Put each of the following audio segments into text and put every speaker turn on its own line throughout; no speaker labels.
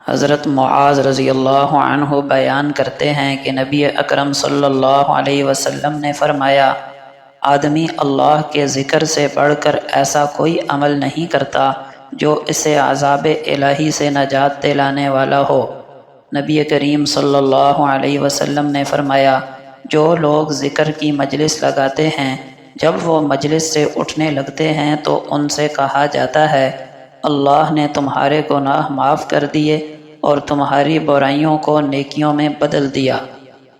حضرت معاذ رضی اللہ عنہ بیان کرتے ہیں کہ نبی اکرم صلی اللہ علیہ وسلم نے فرمایا، آدمی اللہ کے ذکر سے بڑھ کر ایسا کوئی عمل نہیں کرتا جو اسے عذاب الہی سے نجات دلانے والا ہو۔ نبی کریم صلی اللہ علیہ وسلم نے فرمایا، جو لوگ ذکر کی مجلس لگاتے ہیں، جب وہ مجلس سے اٹھنے لگتے ہیں تو ان سے کہا جاتا ہے، اللہ نے تمہارے گناہ معاف کر دیے اور تمہاری برائیوں کو نیکیوں میں بدل دیا۔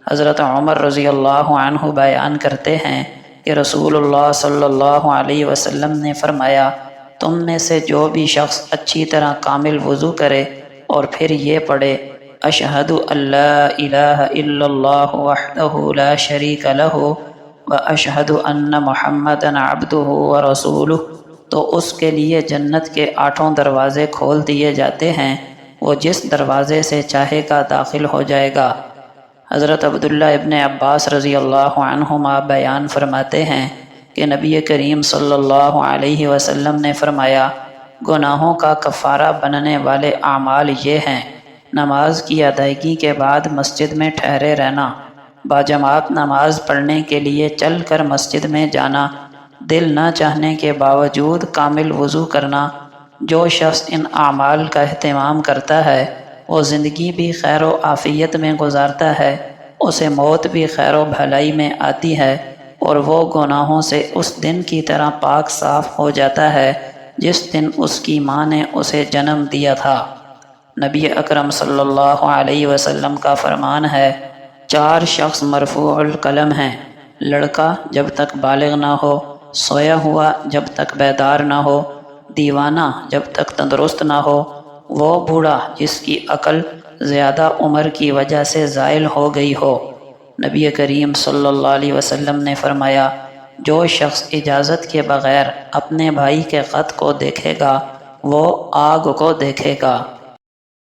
حضرت عمر رضی اللہ عنہ بیان کرتے ہیں کہ رسول اللہ صلی اللہ علیہ وسلم نے فرمایا، تم میں سے جو بھی شخص اچھی طرح کامل وضو کرے اور پھر یہ پڑھے، اشہد ان لا الہ الا اللہ وحدہ لا شریک لہ واشہد ان محمدا عبدہ ورسولہ، تو اس کے لیے جنت کے 8 دروازے کھول دیے جاتے ہیں، وہ جس دروازے سے چاہے گا داخل ہو جائے گا۔ حضرت عبداللہ ابن عباس رضی اللہ عنہما بیان فرماتے ہیں کہ نبی کریم صلی اللہ علیہ وسلم نے فرمایا، گناہوں کا کفارہ بننے والے اعمال یہ ہیں: نماز کی ادائیگی کے بعد مسجد میں ٹھہرے رہنا، باجماعت نماز پڑھنے کے لیے چل کر مسجد میں جانا، دل نہ چاہنے کے باوجود کامل وضو کرنا۔ جو شخص ان اعمال کا اہتمام کرتا ہے وہ زندگی بھی خیر و عافیت میں گزارتا ہے، اسے موت بھی خیر و بھلائی میں آتی ہے، اور وہ گناہوں سے اس دن کی طرح پاک صاف ہو جاتا ہے جس دن اس کی ماں نے اسے جنم دیا تھا۔ نبی اکرم صلی اللہ علیہ وسلم کا فرمان ہے، 4 شخص مرفوع القلم ہیں: لڑکا جب تک بالغ نہ ہو، سویا ہوا جب تک بیدار نہ ہو، دیوانہ جب تک تندرست نہ ہو، وہ بوڑھا جس کی عقل زیادہ عمر کی وجہ سے زائل ہو گئی ہو۔ نبی کریم صلی اللہ علیہ وسلم نے فرمایا، جو شخص اجازت کے بغیر اپنے بھائی کے خط کو دیکھے گا وہ آگ کو دیکھے گا۔